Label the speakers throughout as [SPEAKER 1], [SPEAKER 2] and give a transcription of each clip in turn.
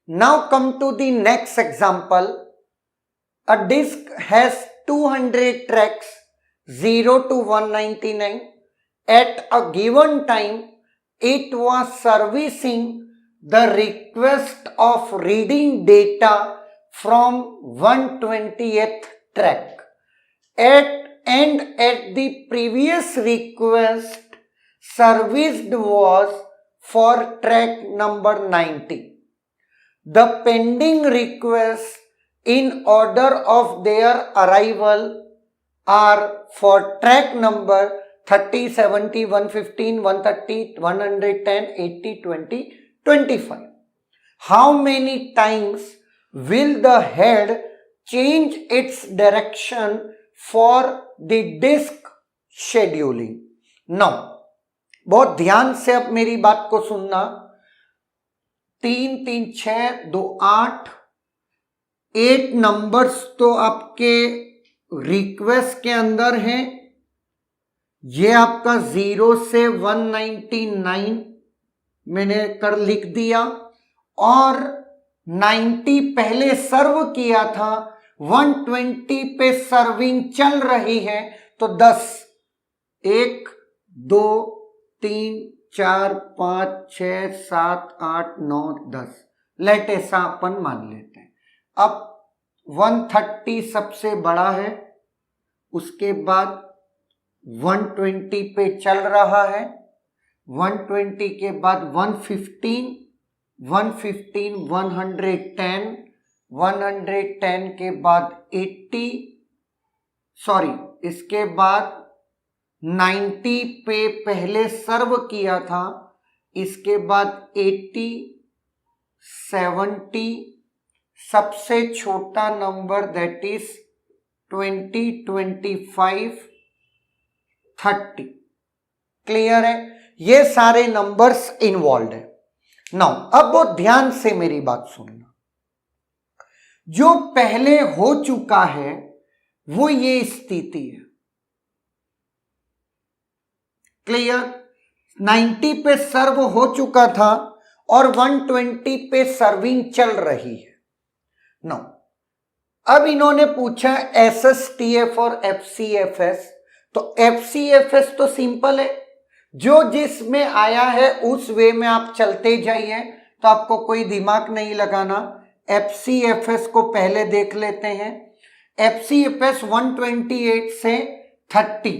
[SPEAKER 1] Now come to the next example. A disk has 200 tracks 0 to 199. At a given time, it was servicing the request of reading data from 120th track. At the previous request serviced was for track number 90. The pending requests in order of their arrival are for track number 30, 70, 115, 130, 110, 80, 20, 25. How many times will the head change its direction for the disk scheduling? Now, बहुत ध्यान से अब मेरी बात को सुनना। 3, 3, 6, 2, 8 8 numbers तो आपके रिक्वेस्ट के अंदर हैं। ये आपका 0 से 199 मैंने कर लिख दिया और 90 पहले सर्व किया था, 120 पे सर्विंग चल रही है तो 10, 1, 2, 3, 4, 5, 6, 7, 8, 9, 10 लेट ऐसा अपन मान लेते हैं। अब 130 सबसे बड़ा है, उसके बाद 120 पे चल रहा है, 120 के बाद 115, 115, 110, 110 के बाद 80, इसके बाद 90 पे पहले सर्व किया था, इसके बाद 80, 70, सबसे छोटा नंबर दैट इज 20, 25, 30। क्लियर है? ये सारे नंबर्स इन्वॉल्व है। नाउ अब वो ध्यान से मेरी बात सुनना। जो पहले हो चुका है वो ये स्थिति है। क्लियर? 90 पे सर्व हो चुका था और 120 पे सर्विंग चल रही है। नो, अब इन्होंने पूछा SSTF और FCFS। तो FCFS तो सिंपल है, जो जिसमें आया है उस वे में आप चलते जाइए, तो आपको कोई दिमाग नहीं लगाना। FCFS को पहले देख लेते हैं। FCFS 128 से 30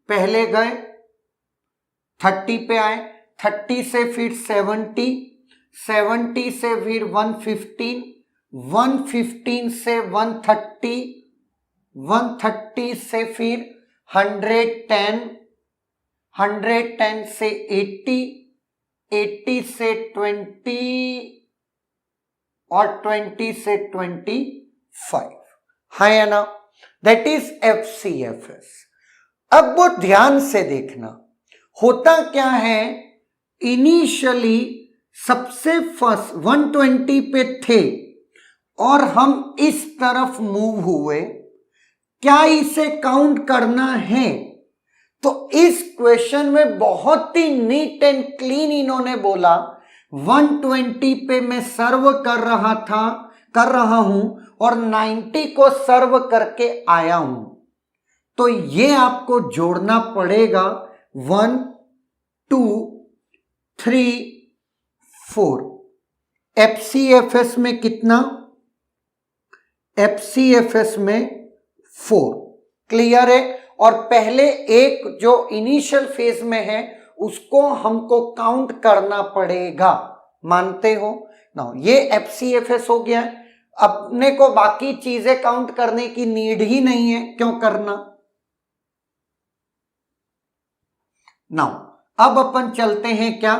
[SPEAKER 1] पहले गए, 30 पे आए, 30 से फिर 70, 70 से फिर 115, 115 से 130, 130 से फिर 110, 110 से 80, 80 से 20 और 20 से 25 है ना, दैट इज FCFS। अब वो ध्यान से देखना, होता क्या है, इनिशियली सबसे फर्स्ट 120 पे थे और हम इस तरफ मूव हुए, क्या इसे काउंट करना है? तो इस क्वेश्चन में बहुत ही नीट एंड क्लीन इन्होंने बोला 120 पे मैं सर्व कर रहा हूं और 90 को सर्व करके आया हूं, तो ये आपको जोड़ना पड़ेगा 1, 2, 3, 4। FCFS में कितना? FCFS में 4। क्लियर है? और पहले एक जो इनिशियल फेज में है उसको हमको काउंट करना पड़ेगा, मानते हो ना? ये FCFS हो गया। अपने को बाकी चीजें काउंट करने की नीड ही नहीं है, क्यों करना? नाउ अब अपन चलते हैं क्या,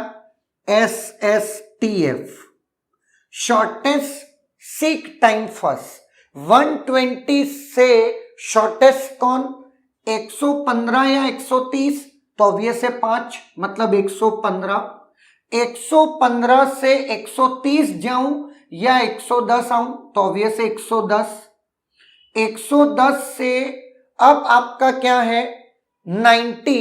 [SPEAKER 1] SSTF, shortest seek time first. 120 से शॉर्टेस्ट कौन? 115 या 130? तो ऑब्वियस है 5, मतलब 115। 115 से 130 जाऊं या 110 आऊं? तो ऑब्वियस है 110। 110 से अब आपका क्या है 90,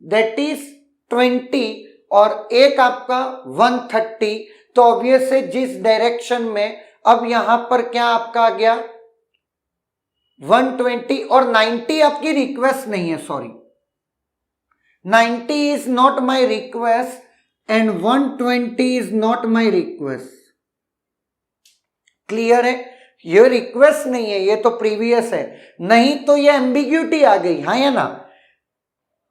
[SPEAKER 1] दैट इज 20 और एक आपका 130, तो ऑब्वियस है जिस डायरेक्शन में, अब यहां पर क्या आपका आ गया 120 और 90 आपकी रिक्वेस्ट नहीं है, sorry 90 is not my request and 120 is not my request. Clear है, ये रिक्वेस्ट नहीं है, ये तो प्रीवियस है, नहीं तो ये एम्बिग्यूटी आ गई, हाँ या ना,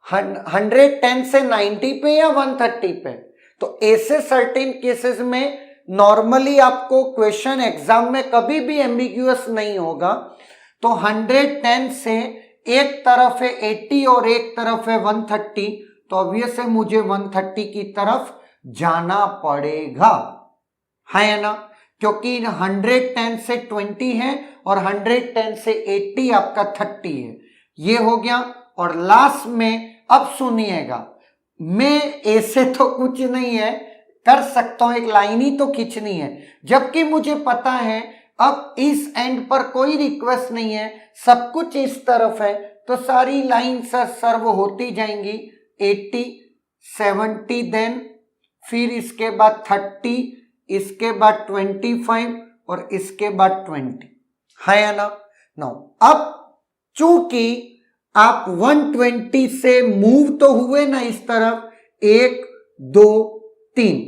[SPEAKER 1] 110 से 90 पे या 130 पे। तो ऐसे सर्टेन केसेस में नॉर्मली आपको क्वेश्चन एग्जाम में कभी भी एम्बिग्यूअस नहीं होगा। तो 110 से एक तरफ है 80 और एक तरफ है 130, तो ऑब्वियस है मुझे 130 की तरफ जाना पड़ेगा, है या ना, क्योंकि 110 से 20 है और 110 से 80 आपका 30 है, ये हो गया। और लास्ट में अब सुनिएगा, मैं ऐसे तो कुछ नहीं है कर सकता हूं, एक लाइन ही तो खींचनी है, जबकि मुझे पता है अब इस एंड पर कोई रिक्वेस्ट नहीं है, सब कुछ इस तरफ है, तो सारी लाइन सर्व होती जाएंगी 80 70, देन फिर इसके बाद 30, इसके बाद 25 और इसके बाद 20, है या ना। नो अब चूंकि आप 120 से मूव तो हुए ना इस तरफ, 1 2 3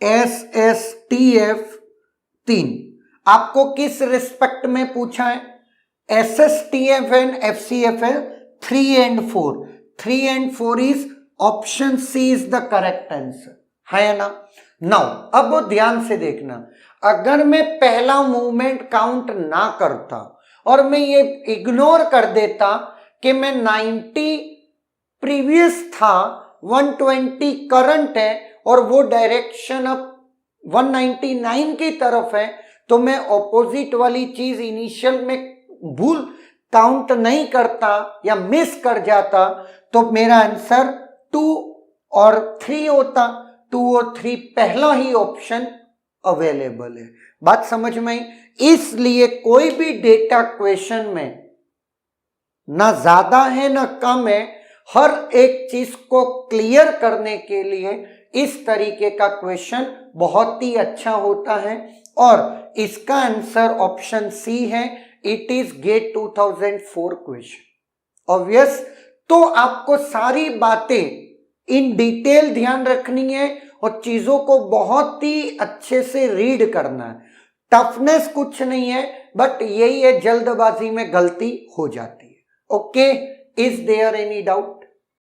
[SPEAKER 1] SSTF 3, आपको किस रिस्पेक्ट में पूछा है, SSTF एंड FCF है 3 and 4, 3 and 4 is option C is the correct answer, है ना। नाउ अब वो ध्यान से देखना, अगर मैं पहला मूवमेंट काउंट ना करता और मैं ये इग्नोर कर देता कि मैं 90 प्रीवियस था, 120 करंट है और वो डायरेक्शन अब 199 की तरफ है, तो मैं ऑपोजिट वाली चीज इनिशियल में भूल काउंट नहीं करता या मिस कर जाता, तो मेरा आंसर 2 और 3 होता। 2 और 3 पहला ही ऑप्शन अवेलेबल है। बात समझ में आई? इसलिए कोई भी डेटा क्वेश्चन में ना ज्यादा है ना कम है, हर एक चीज को क्लियर करने के लिए इस तरीके का क्वेश्चन बहुत ही अच्छा होता है और इसका आंसर ऑप्शन सी है, it is get 2004 question. Obvious, तो आपको सारी बातें इन डिटेल ध्यान रखनी है और चीजों को बहुत ही अच्छे से रीड करना है। टफनेस कुछ नहीं है, बट यही है जल्दबाजी में गलती हो जाती है। Okay, is there any doubt?